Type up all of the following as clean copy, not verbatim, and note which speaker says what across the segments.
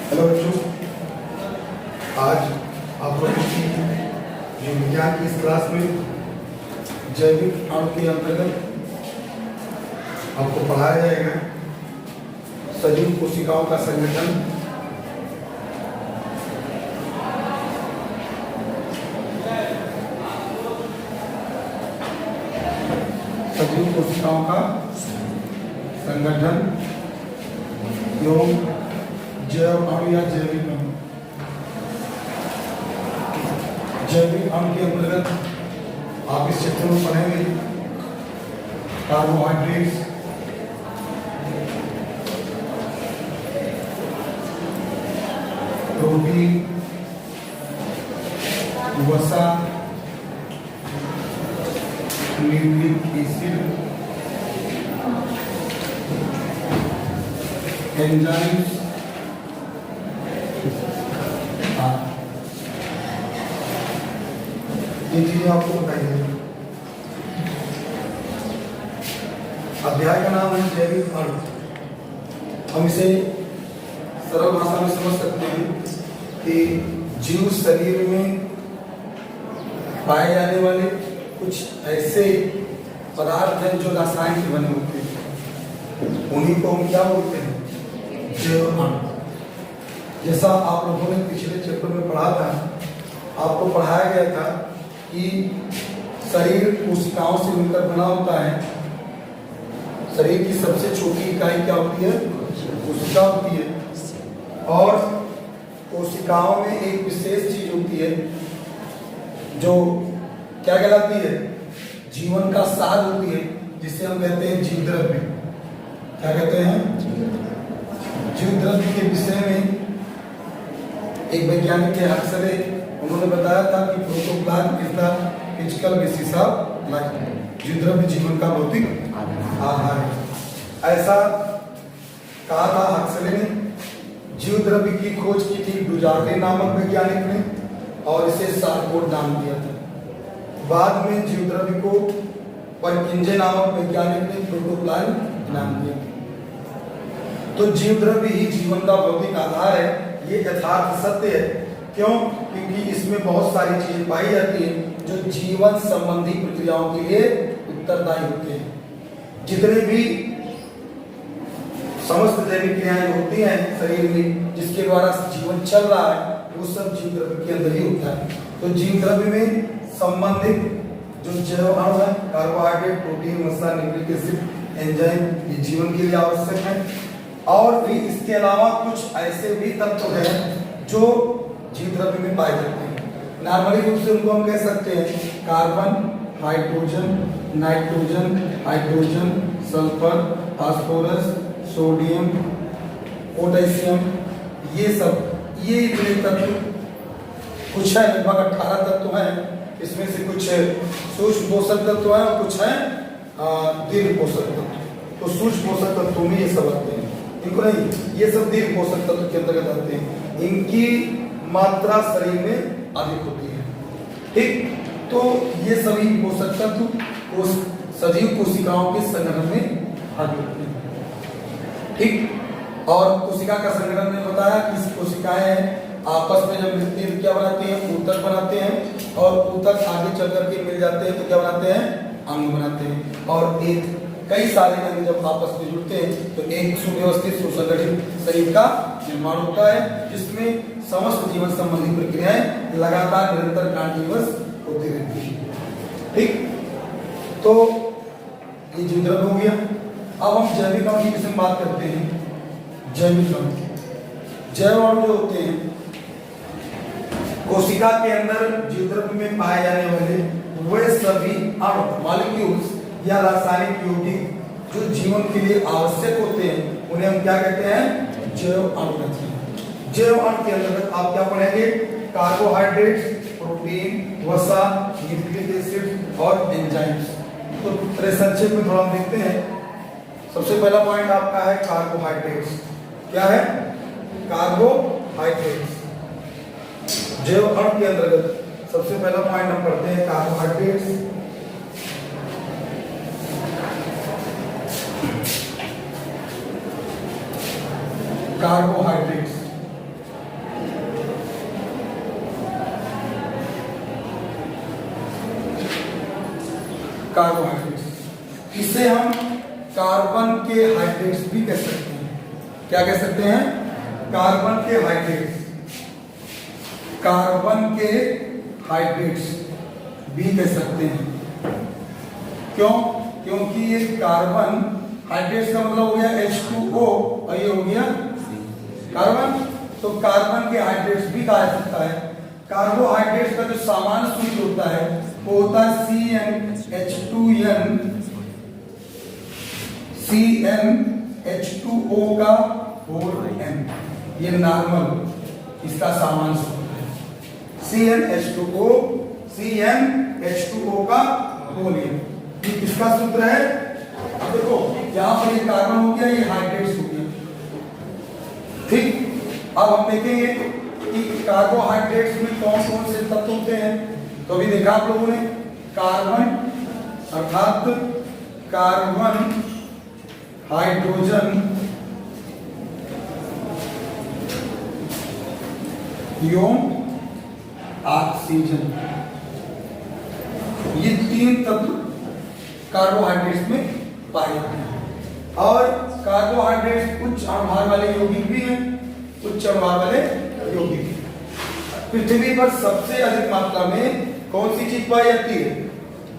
Speaker 1: Hello बच्चों, आज आप लोगों की जो विज्ञान की इस क्लास में जैविक अणु के अंतर्गत आपको पढ़ाया जाएगा सजीव कोशिकाओं का संगठन। सजीव कोशिकाओं का संगठन एवं जैव अणु या जैविक अणु। जैविक अणु के अंतर्गत आप इस क्षेत्र में पढ़ेंगे कार्बोहाइड्रेट्स, प्रोटीन, वसा, न्यूक्लिक एसिड, एंजाइम्स, ये चीजें आपको बताइए। अध्याय का नाम है जैविक अणु। हम इसे सरल भाषा में समझ सकते हैं कि जीव शरीर में पाए जाने वाले कुछ ऐसे पदार्थ हैं जो रसायन से बने होते हैं, उन्हीं को हम क्या बोलते हैं? जैव अणु। जैसा आप लोगों ने पिछले चैप्टर में पढ़ा था, आपको पढ़ाया गया था कि शरीर कोशिकाओं से मिलकर बना होता है। शरीर की सबसे छोटी इकाई क्या होती है? कोशिका होती है। और कोशिकाओं में एक विशेष चीज होती है जो क्या कहलाती है? जीवन का सार होती है, जिसे हम कहते हैं जीव द्रव्य। क्या कहते हैं? जीव द्रव्य के विषय में एक वैज्ञानिक थे हक्सले, उन्होंने बताया था कि protoplasm is the physical basis of life. जीव द्रव्य जीवन का भौतिक आधार है, ऐसा कहा था हक्सले ने। जीव द्रव्य की खोज की थी डुजार्टे नामक वैज्ञानिक ने, और इसे सारकोट नाम दिया था। बाद में जीव द्रव्य को परकिंजे नामक वैज्ञानिक ने प्रोटोप्लाज्म नाम दिया। तो जीव द्रव्य ही जीवन का भौतिक आधार है, ये यथार्थ सत्य है। क्यों? क्योंकि इसमें बहुत सारी चीजें पाई जाती हैं जो जीवन संबंधी प्रक्रियाओं के लिए उत्तरदायी होते हैं। जितने भी समस्त जैविक क्रियाएं होती हैं शरीर में, जिसके द्वारा जीवन चल रहा है, वो सब जीव द्रव्य के अंदर ही होता है। तो जीव द्रव्य में संबंधित जो जैव अणु है, कार्बोहाइड्रेट, प्रोटीन, वसा, न्यूक्लिक एसिड, एंजाइम, ये जीवन के लिए आवश्यक है। और भी इसके अलावा कुछ ऐसे भी तत्व हैं जो जीव द्रव्य में पाए जाते हैं। नॉर्मली रूप से उनको हम कह सकते हैं carbon, hydrogen, nitrogen, hydrogen, sulphur, phosphorus, sodium, potassium, ये इतने तत्व कुछ है, लगभग 18 तत्व हैं। इसमें से कुछ सूक्ष्म पोषक तत्व हैं और कुछ हैं दीर्घ पोषक तत्व। तो सूक्ष्म पोषक तत्वों में ये सब आते हैं, इनको नहीं, ये सब दीर्घ पोषक तत्व के अंतर्गत आते हैं। इनकी मात्रा शरीर में अधिक होती है। ठीक, तो ये सभी पोषक तत्व सजीव कोशिकाओं के संगठन में भाग लेते हैं। ठीक, और कोशिका का संगठन में बताया कि कोशिकाएं आपस में जब मिलती हैं क्या बनाती हैं? ऊतक बनाते हैं, और ऊतक आगे चल करके मिल जाते हैं तो क्या बनाते हैं? अंग बनाते हैं। और एक कई सारे अंग जब आपस में जुड़ते हैं तो एक सुव्यवस्थित सुसंगठित शरीर का निर्माण होता है, जिसमें समस्त जीवन संबंधी प्रक्रियाएं लगातार निरंतर कंटीन्यूअस होती रहती है। ठीक, तो ये जीव द्रव्य हो गया। अब हम जैविक अणु की विषय में बात करते हैं। जैविक अणु, जैव अणु जो होते हैं कोशिका के अंदर जीव द्रव्य में पाए जाने वाले वे सभी अणु, मॉलिक्यूल्स या रासायनिक यौगिक जो जीवन के लिए आवश्यक होते हैं, उन्हें हम क्या कहते हैं? जैव अणु कहते हैं। जैव अणु के अंतर्गत आप क्या पढ़ेंगे? कार्बोहाइड्रेट्स, प्रोटीन, वसा, न्यूक्लिक एसिड और एंजाइम्स। तो संक्षेप में थोड़ा हम देखते हैं। सबसे पहला पॉइंट आपका है कार्बोहाइड्रेट्स। क्या है? कार्बोहाइड्रेट्स। जैव अणु के अंतर्गत सबसे पहला पॉइंट हम पढ़ते हैं कार्बोहाइड्रेट्स। Carbohydrates carbohydrates. इसे हम कार्बन के हाइड्रेट्स भी कह सकते हैं। क्या कह सकते हैं? कार्बन के हाइड्रेट्स, कार्बन के हाइड्रेट्स भी कह सकते हैं। क्यों? क्योंकि ये कार्बन हाइड्रेट्स का मतलब हो गया H2O और ये हो गया कार्बन, तो कार्बन के हाइड्रेट्स भी कहा जा सकता है। कार्बोहाइड्रेट्स का जो सामान्य सूत्र होता है वो होता है CnH2O का होल n। ये नॉर्मल इसका सामान्य सूत्र है, CnH2O का होल n। ये किसका सूत्र है? अब देखो यहाँ पर ये कार्बन हो गया, ये हाइड्रेट्स हो गया, ठीक। अब हम देखेंगे कि कार्बोहाइड्रेट्स में कौन कौन से तत्व होते हैं। तो अभी देखा आप लोगों ने, कार्बन अर्थात कार्बन, हाइड्रोजन, एवं ऑक्सीजन, ये तीन तत्व कार्बोहाइड्रेट्स में पाए जाते हैं। और कार्बोहाइड्रेट्स उच्च अणुभार वाले यौगिक भी हैं, उच्च अणुभार वाले यौगिक। पृथ्वी पर सबसे अधिक मात्रा में कौन सी चीज पाई जाती है?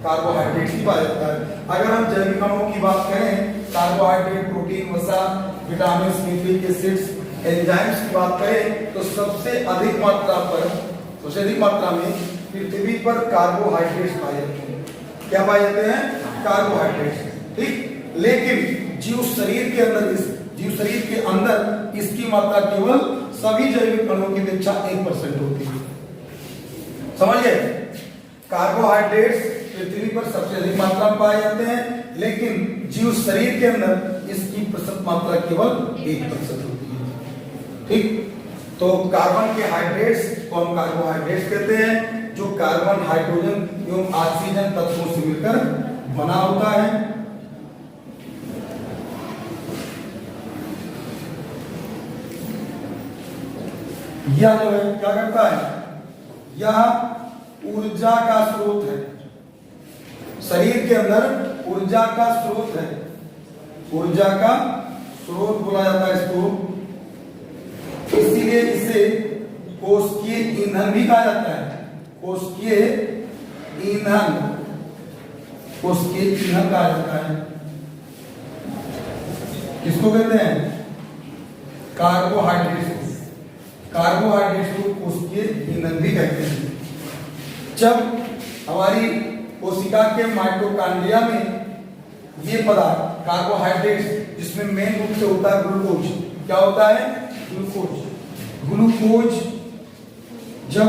Speaker 1: कार्बोहाइड्रेट ही पाया जाता है। अगर हम जैविक अणुओं की बात करें, कार्बोहाइड्रेट, प्रोटीन, वसा, विटामिन, न्यूक्लिक एसिड्स, एंजाइम्स की बात करें तो सबसे अधिक मात्रा में पृथ्वी पर कार्बोहाइड्रेट्स पाए जाते हैं। क्या पाए जाते हैं? कार्बोहाइड्रेट्स, ठीक। लेकिन जीव शरीर के अंदर इसकी मात्रा केवल सभी जैविक अणुओं की अपेक्षा 1% होती है। समझिए, कार्बोहाइड्रेट्स पृथ्वी पर सबसे अधिक मात्रा में पाए जाते हैं, लेकिन जीव शरीर के अंदर इसकी प्रतिशत मात्रा केवल 1% होती है, ठीक। तो कार्बन के हाइड्रेट्स को हम कार्बोहाइड्रेट्स कहते हैं, जो कार्बन, हाइड्रोजन एवं ऑक्सीजन तत्वों से मिलकर बना होता है। यह जो है क्या करता है? यह ऊर्जा का स्रोत है, शरीर के अंदर ऊर्जा का स्रोत है, ऊर्जा का स्रोत बोला जाता है इसको। इसीलिए इसे कोशिकीय ईंधन भी कहा जाता है। कोशिकीय ईंधन कहा जाता है। किसको कहते हैं? कार्बोहाइड्रेट्स को कोशिकीय ईंधन भी कहते हैं। जब हमारी कोशिका के माइटोकॉन्ड्रिया में ये पदार्थ कार्बोहाइड्रेट्स, जिसमें मेन रूप से होता है ग्लूकोज, क्या होता है? ग्लूकोज जब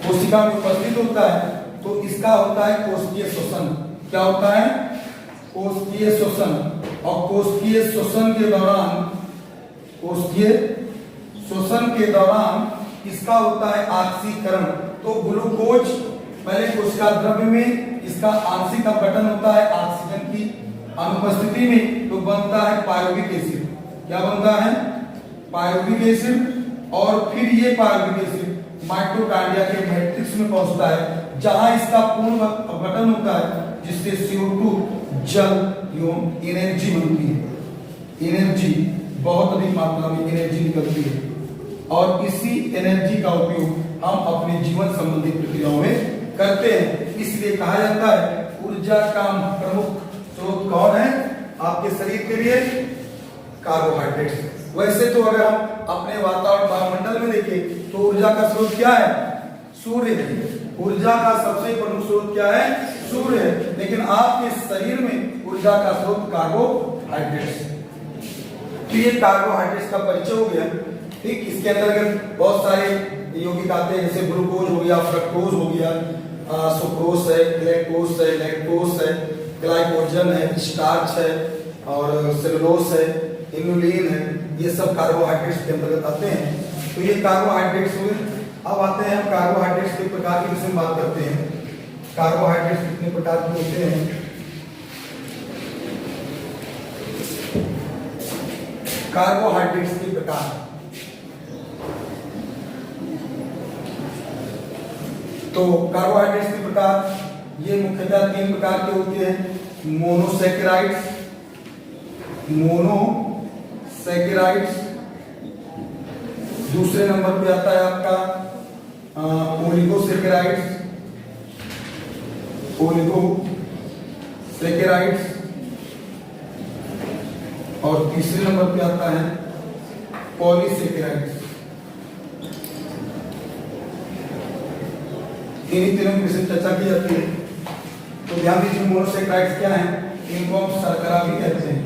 Speaker 1: कोशिका में उपस्थित होता है तो इसका होता है कोशिकीय श्वसन। क्या होता है? कोशिकीय श्वसन। और कोशिकीय श्वसन के दौरान इसका होता है ऑक्सीकरण। तो ग्लूकोज पहले कोशिका द्रव्य में इसका आंशिक अपघटन होता है ऑक्सीजन की अनुपस्थिति में, तो बनता है पायरुविक एसिड। क्या बनता है? Pyruvic acid. और फिर ये पायरुविक एसिड माइटोकॉन्ड्रिया के मैट्रिक्स में पहुंचता है, जहां इसका पूर्ण अपघटन होता है, जिससे CO2 जल एवं एनर्जी बनती है। एनर्जी, बहुत अधिक मात्रा में एनर्जी निकलती है, और इसी एनर्जी का उपयोग हम अपने जीवन संबंधी प्रक्रियाओं में करते हैं। इसलिए कहा जाता है ऊर्जा का प्रमुख स्रोत कौन है आपके शरीर के लिए? कार्बोहाइड्रेट्स। वैसे तो अगर हम अपने वातावरण, वायुमंडल में देखें तो ऊर्जा का स्रोत क्या है? सूर्य है। ऊर्जा का सबसे प्रमुख स्रोत क्या है? सूर्य है। लेकिन आपके शरीर में ऊर्जा का स्रोत कार्बोहाइड्रेट्स है। तो ये कार्बोहाइड्रेट्स का परिचय हो गया, ठीक। इसके अंतर्गत बहुत सारे यौगिक आते हैं, जैसे ग्लूकोज हो गया, फ्रक्टोज हो गया, सुक्रोज है, ग्लूकोज है, लैक्टोज है, ग्लाइकोजन है, स्टार्च है, और सेलुलोज है, इनुलिन है। ये सब कार्बोहाइड्रेट्स के अंतर्गत आते हैं। तो ये कार्बोहाइड्रेट्स हुए। अब आते हैं हम कार्बोहाइड्रेट्स के प्रकार की, जिसमें बात करते हैं कार्बोहाइड्रेट्स कितने प्रकार के होते हैं। कार्बोहाइड्रेट्स के प्रकार, तो कार्बोहाइड्रेट्स के प्रकार ये मुख्यतः 3 प्रकार के होते हैं। मोनोसैकेराइड्स, मोनोसैकेराइड्स, दूसरे नंबर पे आता है आपका ओलिगोसैकेराइड्स, ओलिगोसैकेराइड्स, और तीसरे नंबर पे आता है पॉलीसैकेराइड्स। इन्हीं तीनों की विशेष चर्चा की जाती है। तो ध्यान दीजिए, मोनोसैकेराइड्स क्या है? इनको हम शर्करा भी कहते हैं।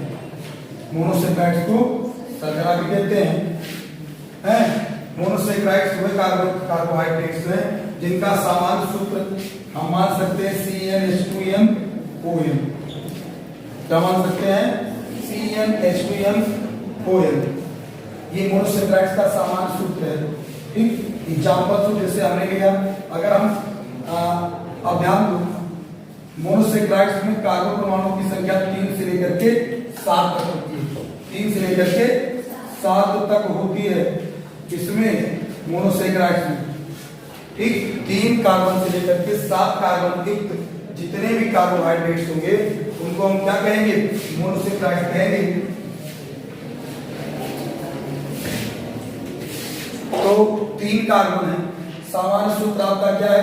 Speaker 1: मोनोसैकेराइड्स को शर्करा भी कहते हैं। मोनोसैकेराइड्स वे कार्बोहाइड्रेट्स हैं जिनका सामान्य सूत्र हम मान सकते हैं CnH2nOn। क्या मान सकते हैं? CnH2nOn। ये मोनोसैकेराइड्स का सामान्य सूत्र है। ठीक, एग्जाम्पल तो जैसे हमने लिया, अगर हम अब ध्यान दो, मोनोसैकेराइड्स में कार्बन परमाणु की संख्या 3 से लेकर के 7 तक होती है। 3 से लेकर के 7 तक होती है इसमें मोनोसैकेराइड्स में। ठीक, 3 कार्बन से लेकर के 7 कार्बन युक्त जितने भी कार्बोहाइड्रेट्स होंगे उनको हम क्या कहेंगे? मोनोसैकेराइड्स कहेंगे। तो 3 कार्बन है, सामान्य सूत्र आपका क्या है?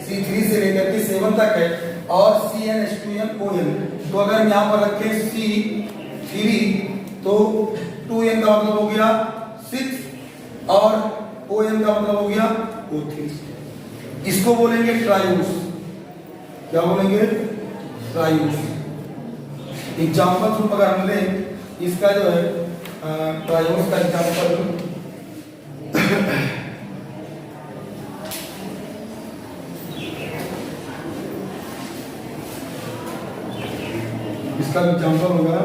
Speaker 1: C3 से लेकर के 7 तक है, और CnH2nOn। तो अगर हम यहां पर रखें C3 तो 2n का मतलब हो गया 6 और ON का मतलब हो गया O3। इसको बोलेंगे ट्रायूस। क्या बोलेंगे? ट्रायूस। एग्जाम्पल अगर हम लें इसका जो है ट्रायूस का एग्जाम्पल, इसका एग्जाम्पल होगा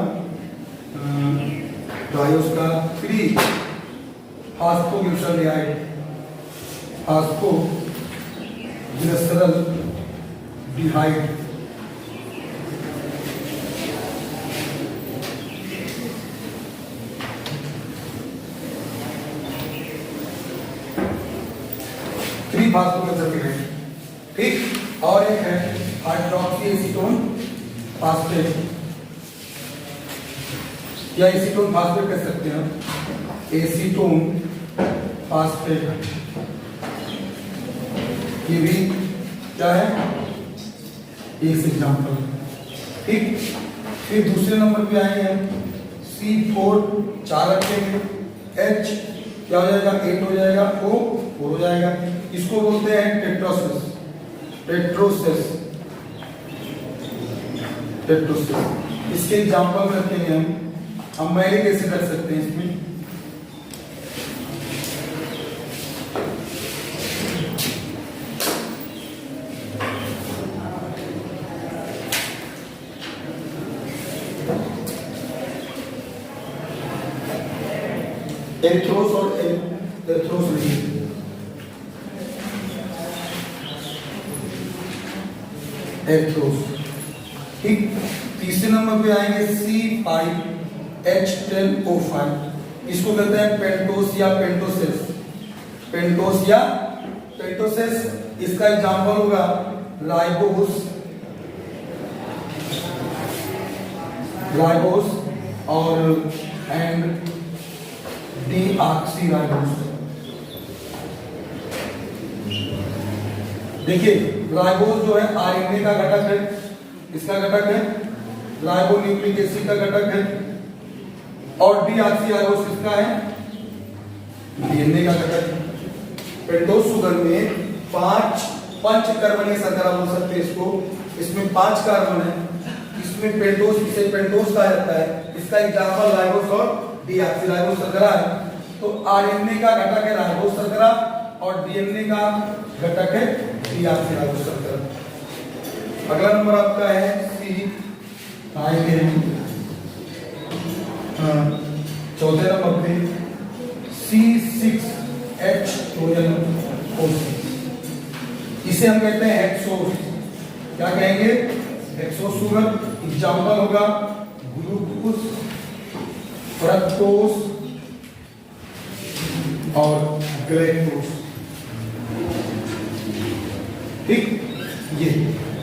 Speaker 1: ट्रायूस का 3 फास्फोग्लिसराइड, फास्फोग्लिसराइड। फास्फोग्लिसराइड। ठीक, और एक है हाइड्रोक्सी एसीटोन फास्फेट, या एसीटोन फास्फेट कह सकते हैं। एसीटोन फास्फेट ये भी क्या है? एक एग्जाम्पल। ठीक, फिर दूसरे नंबर पे आएंगे हम C4 4 रखेंगे, H क्या हो जाएगा? 8 हो जाएगा, O 4 हो जाएगा। इसको बोलते हैं टेट्रोसिस। टेट्रोसिस इसके एग्जाम्पल रखेंगे हम मैलिक एसिड रख सकते हैं इसमें। एरिथ्रोस और एरिथ्रोस नहीं। एरिथ्रोस। ठीक, तीसरे नंबर पे आएंगे C5H10O5। इसको कहते हैं पेंटोस या पेंटोसेस। पेंटोस या पेंटोसेस। इसका एग्जांपल होगा राइबोस और एंड डीऑक्सीराइबोस। देखिए, राइबोस जो है आरएनए का घटक है, इसका घटक है, राइबोन्यूक्लिक एसिड का घटक है, और डीऑक्सीराइबोस किसका है? डीएनए का घटक है। पेंटोस शुगर में 5 पंचकर्बनीय शर्करा बोल सकते हैं इसको। इसमें 5 कार्बन है, इसमें पेंटोस, इसे पेंटोस कहा जाता है। इसका एग्जांपल राइबोस और डीऑक्सीराइबोस शर्करा है। तो आरएनए का घटक है राइबोस शर्करा और डीएनए का घटक है डीऑक्सीराइबोस शर्करा। अगला नंबर आपका है चौथे नंबर पे C6H12O6। इसे हम कहते हैं हेक्सोस। क्या कहेंगे? Hexose sugar. एग्जांपल होगा ग्लूकोज, फ्रक्टोज और ग्लूकोज। ठीक, ये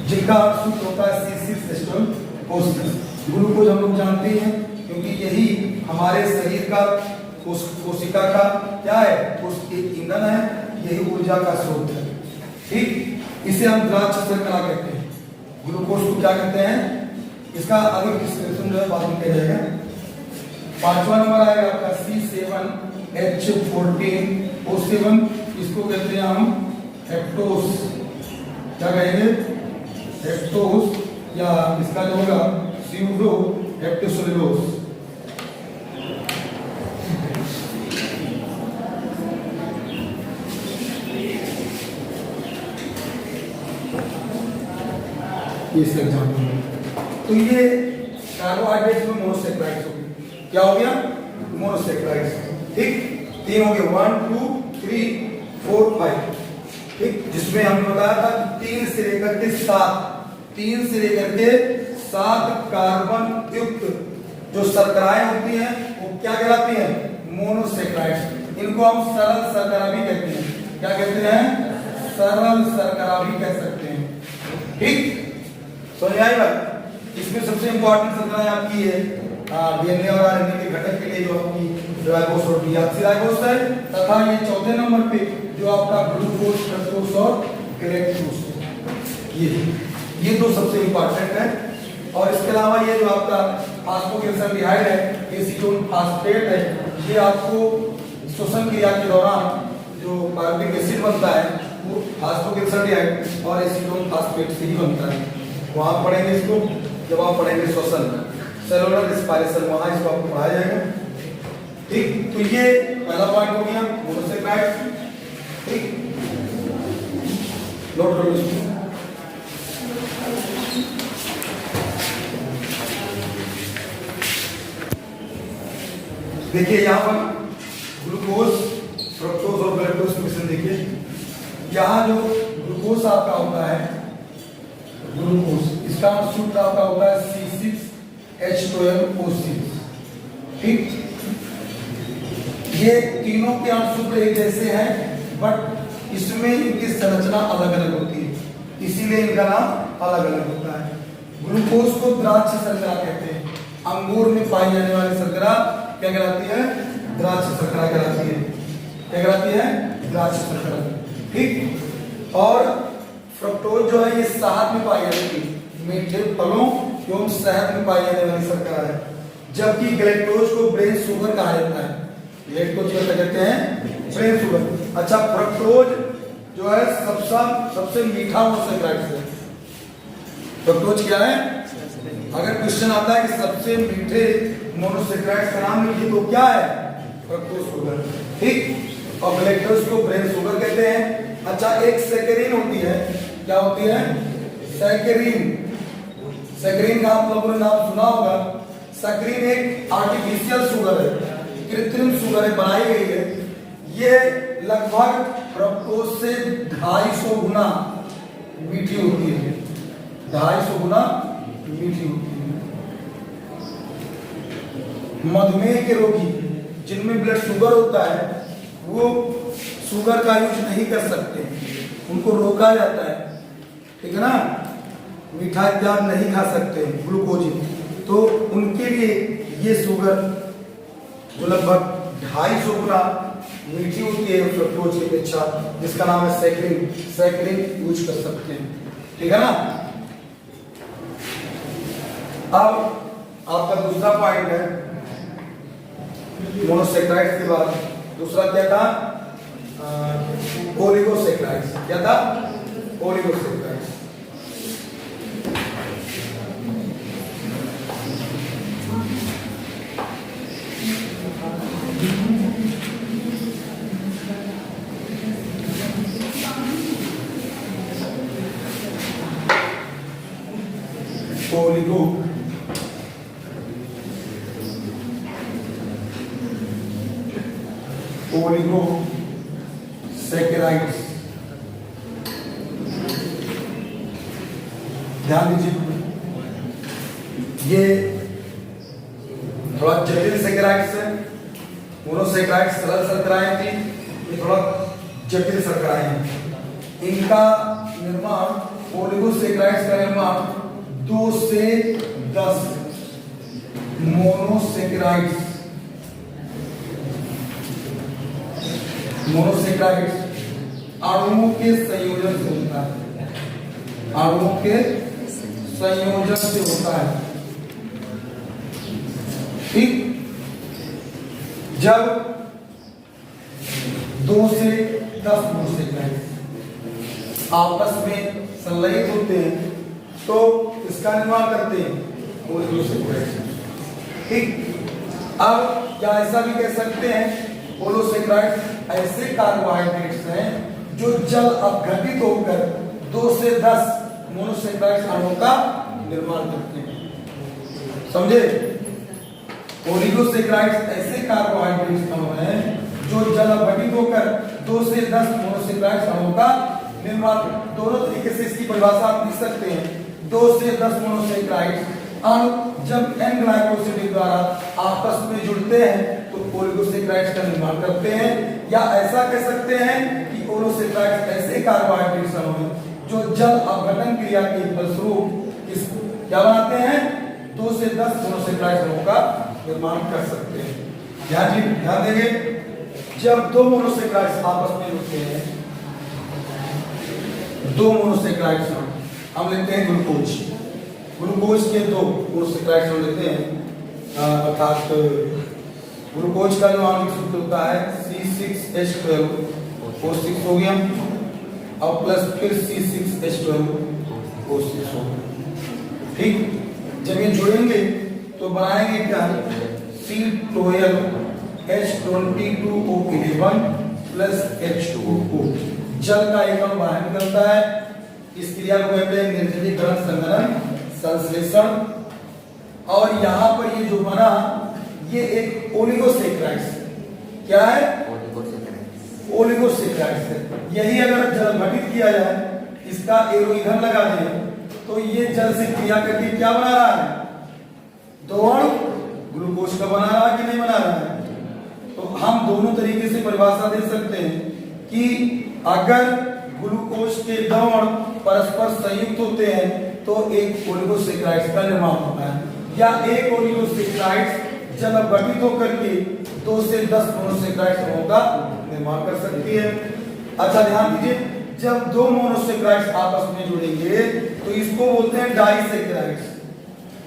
Speaker 1: जिनका सूत्र होता है C6H12O6। ग्लूकोज हम लोग जानते हैं क्योंकि यही हमारे शरीर का कोशिका का क्या है, उसकी ईंधन है, यही ऊर्जा का स्रोत है। ठीक, इसे हम द्राक्ष शर्करा कहते हैं। ग्लूकोज को क्या कहते हैं, इसका अगर डिस्क्रिप्शन जो है बाद में किया जाएगा। पांचवा नंबर आएगा आपका C7H14O7, इसको कहते हैं हम हेप्टोस, क्या कहेंगे, हेप्टोस, या इसका जो होगा स्यूडो हेप्टोसेलुलोज। इसका एग्जाम्पल है। तो ये कार्बोहाइड्रेट्स में मोनोसेक्राइड्स हो गए, क्या हो गया, मोनोसेक्राइड्स। ठीक, तीन हो गए, 1 2 3 4 5। ठीक, जिसमें हमने बताया था 3 से लेकर के 7 कार्बन युक्त जो शर्कराएं होती हैं वो क्या कहलाती हैं, मोनोसेक्राइड्स। इनको हम सरल शर्करा भी कहते हैं। क्या कहते हैं, सरल शर्करा भी कह सकते हैं। ठीक, समझ आई बात। इसमें सबसे इंपॉर्टेंट शर्कराएं आपकी है डीएनए और आरएनए के घटक के लिए जो आपकी राइबोस और डीऑक्सीराइबोस है, तथा ये चौथे नंबर पे जो आपका ग्लूकोज, फ्रक्टोज और गैलेक्टोज, ये दो सबसे इंपॉर्टेंट है। और इसके अलावा ये जो आपका फास्फोग्लिसराइड है, एसीटोन फास्फेट है, ये आपको श्वसन क्रिया के दौरान जो कार्बोनिक एसिड बनता है वो फास्फोग्लिसराइड और एसीटोन फास्फेट से ही बनता है। वहां पढ़ेंगे इसको जब आप पढ़ेंगे श्वसन, सेलुलर रेस्पिरेशन, वहां इसको आपको पढ़ाया जाएगा। ठीक, तो ये पहला पॉइंट हो गया मोनोसेक्राइड। ठीक, नोट कर लो इसको। देखिए यहाँ पर ग्लूकोज, फ्रक्टोज और गैलेक्टोज मिश्रण देखिए। यहाँ जो ग्लूकोज आपका होता है, ग्लूकोज, इसका सूत्र आपका होता है C6H12O6। ठीक, ये तीनों के सूत्र एक जैसे हैं, बट इसमें इनकी संरचना अलग अलग होती है, इसीलिए इनका नाम अलग अलग होता है। ग्लूकोज को द्राक्ष शर्करा कहते हैं। अंगूर में पाई जाने वाली शर्करा क्या कहलाती है, द्राक्ष शर्करा कहलाती है। क्या कहलाती है, द्राक्ष शर्करा। ठीक, और फ्रक्टोज जो है ये शहद में पाई जाती है, मीठे फलों एवं शहद में पाई जाने वाली शर्करा है। जबकि गैलेक्टोज को ब्रेन शुगर कहा जाता है। गैलेक्टोज को क्या कहते हैं, ब्रेन शुगर। अच्छा, फ्रक्टोज जो है सबसे मीठा मोनोसेक्राइड है। फ्रक्टोज क्या है, अगर क्वेश्चन आता है कि सबसे मीठे मोनोसेक्राइड का नाम लिखिए तो क्या है, फ्रक्टोज शुगर। ठीक, और गैलेक्टोज को ब्रेन शुगर कहते हैं। अच्छा, एक सैकरीन होती है, क्या होती है, सैकरीन। सैकरीन का आप लोगों ने नाम सुना होगा। सैकरीन एक आर्टिफिशियल शुगर है, कृत्रिम शुगर है, बनाई गई है। ये लगभग फ्रक्टोज से 250 गुना मीठी होती है, 250 गुना मीठी होती है। मधुमेह के रोगी जिनमें ब्लड शुगर होता है वो शुगर का यूज नहीं कर सकते, उनको रोका जाता है। ठीक है ना, मीठा इत्यादि नहीं खा सकते ग्लूकोज, तो उनके लिए ये शुगर जो लगभग 250 गुना मीठी होती है फ्रक्टोज की अपेक्षा, जिसका नाम है सैकरीन, सैकरीन यूज कर सकते हैं। ठीक है ना। अब आपका दूसरा पॉइंट है मोनोसेक्राइड्स के बाद दूसरा क्या था, ओलिगोसेक्राइड्स। क्या था, ओलिगोसेक्राइड्स। ओलिगो ओलिगोसेक्राइड्स, ध्यान दीजिए, ये थोड़ा जटिल सेक्राइड्स है। मोनोसेक्राइड्स सरल शर्कराएं थी, ये थोड़ा जटिल शर्कराएं हैं। इनका निर्माण ओलिगोसेक्राइड्स का निर्माण 2 से 10 मोनोसेक्राइड्स अणुओं के संयोजन से होता है। अणुओं के संयोजन से होता है। ठीक, जब 2 से 10 मोनोसेक्राइड्स आपस में संलयित होते हैं तो इसका निर्माण करते हैं ओलिगोसेक्राइड्स। ठीक, अब क्या ऐसा भी कह सकते हैं ओलिगोसेक्राइड्स ऐसे कार्बोहाइड्रेट्स हैं जो जल अपघटित होकर 2 से 10 मोनोसेक्राइड्स अणुओं का निर्माण करते हैं। समझे? ओलिगोसेक्राइड्स ऐसे कार्बोहाइड्रेट्स अणु हैं जो जल अपघटित होकर 2 से 10 मोनोसेक्राइड्स अणुओं का निर्माण। दोनों तरीके से इसकी परिभाषा आप लिख सकते हैं। 2 से 10 मोनोसेक्राइड्स अणु जब एन ग्लाइकोसिड द्वारा आपस में जुड़ते हैं तो ओलिगोसेक्राइड्स का निर्माण करते हैं। या ऐसा कह सकते हैं कि ओलिगोसेक्राइड्स ऐसे कार्बोहाइड्रेट्स अणु हैं जो जल अपघटन क्रिया के फलस्वरूप इस क्या बनाते हैं 2 से 10 मोनोसेक्राइड्स अणुओं का निर्माण कर सकते हैं। ध्यान देंगे, जब 2 मोनोसेक्राइड्स आपस में जुड़ते हैं, 2 मोनोसेक्राइड्स हम लेते हैं ग्लूकोज के 2 मोनोसेक्राइड्स हम लेते हैं, अर्थात ग्लूकोज का जो आणविक सूत्र होता है C6H12 O6 हो गया और प्लस फिर C6H12 O6 हो गया। ठीक, जब ये जुड़ेंगे तो बनाएंगे क्या C12H22O11 प्लस H2O। जल का एक अणु बाहर निकलता है। इस क्रिया को कहते हैं निर्जलीकरण, संघनन, संश्लेषण। और यहाँ पर ये जो बना ये एक ओलिगोसेक्राइड्स क्या है? ओलिगोसेक्राइड्स है। यही अगर जल घटित किया जाए, इसका एरो इधर लगा दें तो ये जल से क्रिया करके क्या बना रहा है? 2 अणु ग्लूकोज का बना रहा है कि नहीं बना रहा है? तो हम दोनों तरीके से परिभाषा दे सकते हैं कि अगर ग्लूकोज के 2 अणु परस्पर संयुक्त होते हैं तो एक ओलिगोसेक्राइड्स का निर्माण होता है। या एक ओलिगोसेक्राइड्स जल अपघटित होकर के 2 से 10 मोनोसेक्राइड्स अणुओं का निर्माण कर सकती है। अच्छा ध्यान दीजिए, जब 2 मोनोसेक्राइड्स आपस में जुड़ेंगे तो इसको बोलते हैं डाइसेक्राइड्स।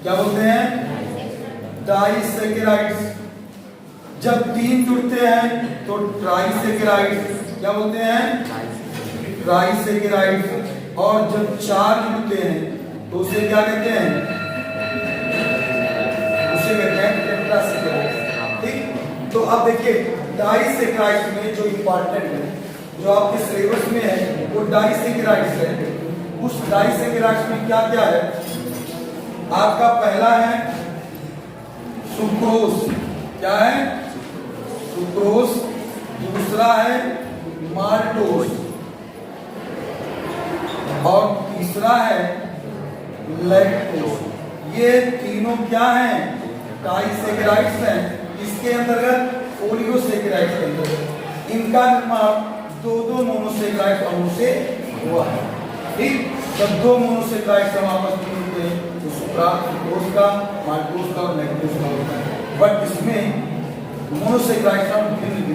Speaker 1: क्या बोलते हैं? डाइसेक्राइड्स। जब 3 जुड़ते हैं तो ट्राइसेक्राइड्स। क्या बोलते हैं? ट्राइसेक्राइड्स। और जब 4 जुड़ते हैं तो उसे क्या कहते हैं? उसे कहते हैं टेट्रासेक्राइड्स। ठीक, तो अब देखिए डाइसेक्राइड्स में जो इंपॉर्टेंट है, जो आपके सिलेबस में है, वो डाइसेक्राइड्स है। उस डाइसेक्राइड्स में क्या क्या है? आपका पहला है सुक्रोज। क्या है? सुक्रोज। दूसरा है माल्टोज और तीसरा है लैक्टोज। ये तीनों क्या हैं? डाइसेक्राइड्स हैं। इसके अंतर्गत ओलिगोसेक्राइड्स के अंतर्गत इनका निर्माण 2 मोनोसेक्राइड्स अणु से हुआ है। ठीक, जब 2 मोनोसेक्राइड्स हम आपस में मिलते हैं तो सुक्रोज का, माल्टोज का और लैक्टोज का होता है। बट इसमें मोनोसेक्राइड्स हम भिन्न।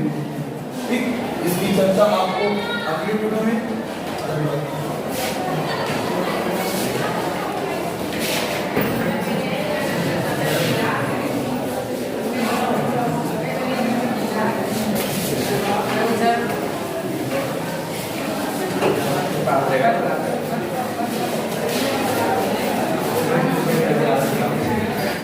Speaker 1: ठीक, इसकी चर्चा आपको अगले वीडियो में
Speaker 2: Para